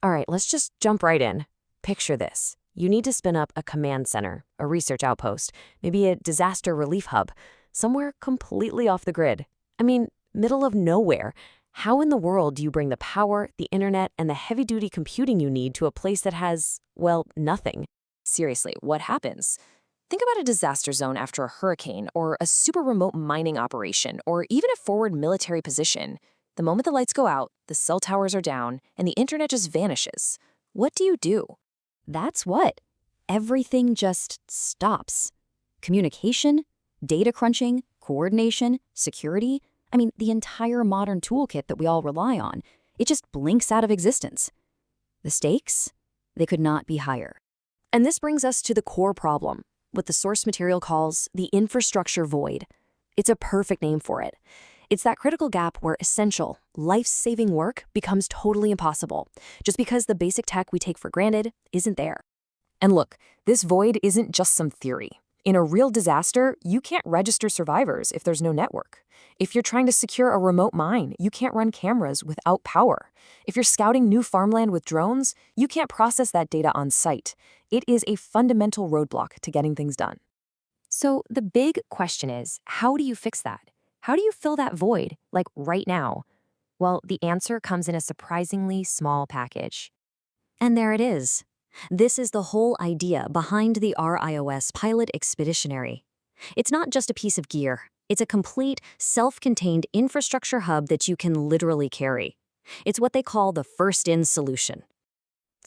All right, let's just jump right in. Picture this. You need to spin up a command center, a research outpost, maybe a disaster relief hub, somewhere completely off the grid. I mean, middle of nowhere. How in the world do you bring the power, the internet, and the heavy-duty computing you need to a place that has, well, nothing? Seriously, what happens? Think about a disaster zone after a hurricane, or a super remote mining operation, or even a forward military position. The moment the lights go out, the cell towers are down, and the internet just vanishes. What do? That's what. Everything just stops. Communication, data crunching, coordination, security. I mean, the entire modern toolkit that we all rely on. It just blinks out of existence. The stakes? They could not be higher. And this brings us to the core problem, what the source material calls the infrastructure void. It's a perfect name for it. It's that critical gap where essential, life-saving work becomes totally impossible, just because the basic tech we take for granted isn't there. And look, this void isn't just some theory. In a real disaster, you can't register survivors if there's no network. If you're trying to secure a remote mine, you can't run cameras without power. If you're scouting new farmland with drones, you can't process that data on site. It is a fundamental roadblock to getting things done. So the big question is, how do you fix that? How do you fill that void, like right now? Well, the answer comes in a surprisingly small package. And there it is. This is the whole idea behind the RIOS pilot Expeditionary. It's not just a piece of gear. It's a complete, self-contained infrastructure hub that you can literally carry. It's what they call the first-in solution.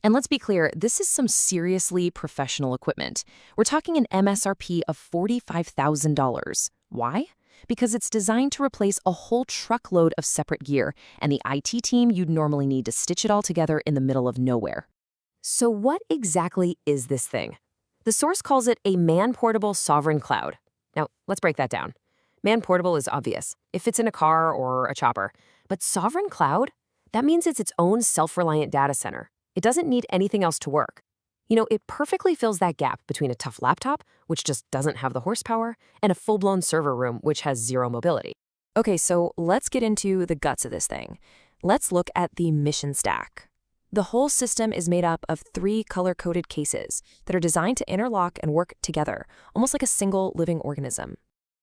And let's be clear, this is some seriously professional equipment. We're talking an MSRP of $45,000. Why? Because it's designed to replace a whole truckload of separate gear and the IT team you'd normally need to stitch it all together in the middle of nowhere. So what exactly is this thing? The source calls it a man-portable sovereign cloud. Now, let's break that down. Man-portable is obvious. It fits in a car or a chopper. But sovereign cloud? That means it's its own self-reliant data center. It doesn't need anything else to work. You know, it perfectly fills that gap between a tough laptop, which just doesn't have the horsepower, and a full-blown server room, which has zero mobility. Okay, so let's get into the guts of this thing. Let's look at the mission stack. The whole system is made up of 3 color-coded cases that are designed to interlock and work together, almost like a single living organism.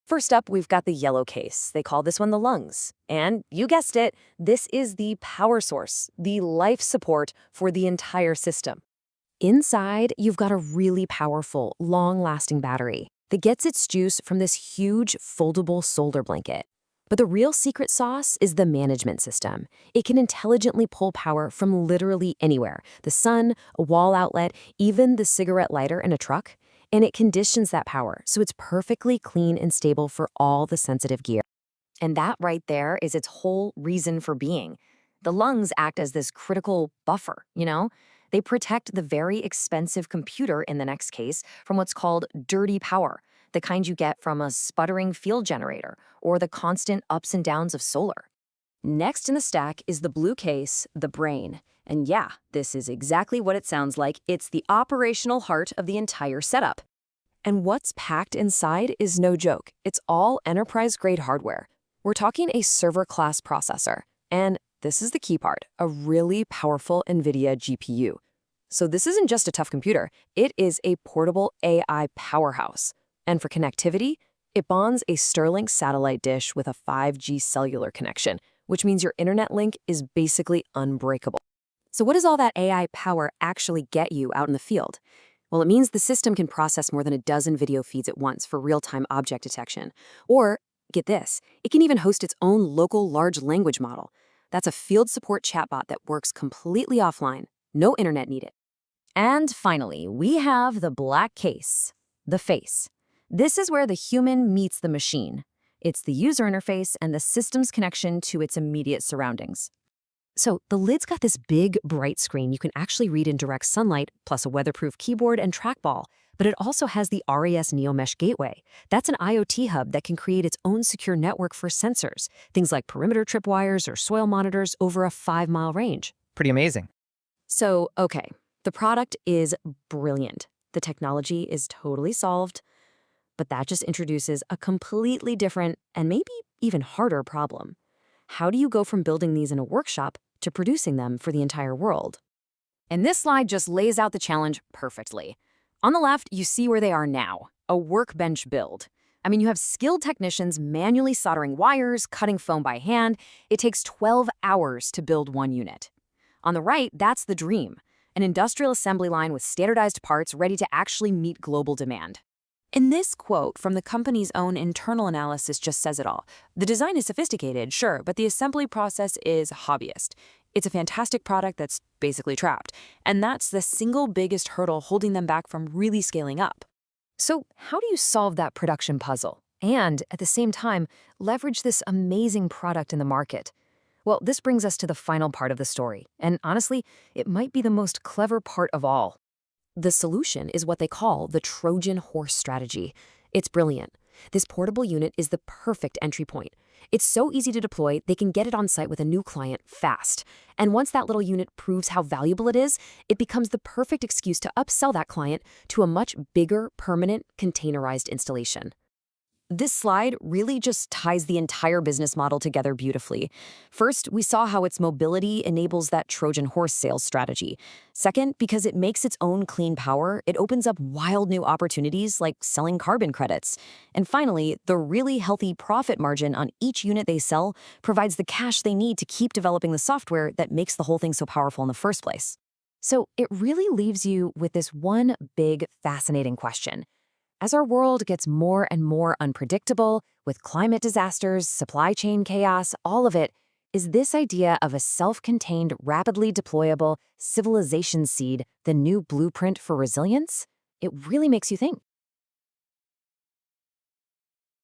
First up, we've got the yellow case. They call this one the lungs. And you guessed it, this is the power source, the life support for the entire system. Inside, you've got a really powerful, long-lasting battery that gets its juice from this huge, foldable solar blanket. But the real secret sauce is the management system. It can intelligently pull power from literally anywhere, the sun, a wall outlet, even the cigarette lighter in a truck, and it conditions that power so it's perfectly clean and stable for all the sensitive gear. And that right there is its whole reason for being. The lungs act as this critical buffer, you know? They protect the very expensive computer in the next case from what's called dirty power, the kind you get from a sputtering field generator or the constant ups and downs of solar. Next in the stack is the blue case, the brain. And yeah, this is exactly what it sounds like. It's the operational heart of the entire setup. And what's packed inside is no joke. It's all enterprise-grade hardware. We're talking a server-class processor. And this is the key part, a really powerful NVIDIA GPU. So this isn't just a tough computer. It is a portable AI powerhouse. And for connectivity, it bonds a Starlink satellite dish with a 5G cellular connection, which means your internet link is basically unbreakable. So what does all that AI power actually get you out in the field? Well, it means the system can process more than a dozen video feeds at once for real-time object detection. Or, get this, it can even host its own local large language model. That's a field support chatbot that works completely offline, no internet needed. And finally, we have the black case, the face. This is where the human meets the machine. It's the user interface and the system's connection to its immediate surroundings. So the lid's got this big, bright screen you can actually read in direct sunlight, plus a weatherproof keyboard and trackball. But it also has the RIOS NeoMesh gateway. That's an IoT hub that can create its own secure network for sensors, things like perimeter tripwires or soil monitors over a 5-mile range. Pretty amazing. So, okay, the product is brilliant. The technology is totally solved, but that just introduces a completely different and maybe even harder problem. How do you go from building these in a workshop to producing them for the entire world? And this slide just lays out the challenge perfectly. On the left, you see where they are now, a workbench build. I mean, you have skilled technicians manually soldering wires, cutting foam by hand. It takes 12 hours to build one unit. On the right, that's the dream, an industrial assembly line with standardized parts ready to actually meet global demand. And this quote from the company's own internal analysis just says it all. The design is sophisticated, sure, but the assembly process is hobbyist. It's a fantastic product that's basically trapped, and that's the single biggest hurdle holding them back from really scaling up. So how do you solve that production puzzle and, at the same time, leverage this amazing product in the market? Well, this brings us to the final part of the story, and honestly, it might be the most clever part of all. The solution is what they call the Trojan horse strategy. It's brilliant. This portable unit is the perfect entry point. It's so easy to deploy, they can get it on site with a new client fast. And once that little unit proves how valuable it is, it becomes the perfect excuse to upsell that client to a much bigger, permanent, containerized installation. This slide really just ties the entire business model together beautifully. First, we saw how its mobility enables that Trojan horse sales strategy. Second, because it makes its own clean power, it opens up wild new opportunities like selling carbon credits. And finally, the really healthy profit margin on each unit they sell provides the cash they need to keep developing the software that makes the whole thing so powerful in the first place. So it really leaves you with this one big, fascinating question. As our world gets more and more unpredictable, with climate disasters, supply chain chaos, all of it, is this idea of a self-contained, rapidly deployable civilization seed the new blueprint for resilience? It really makes you think.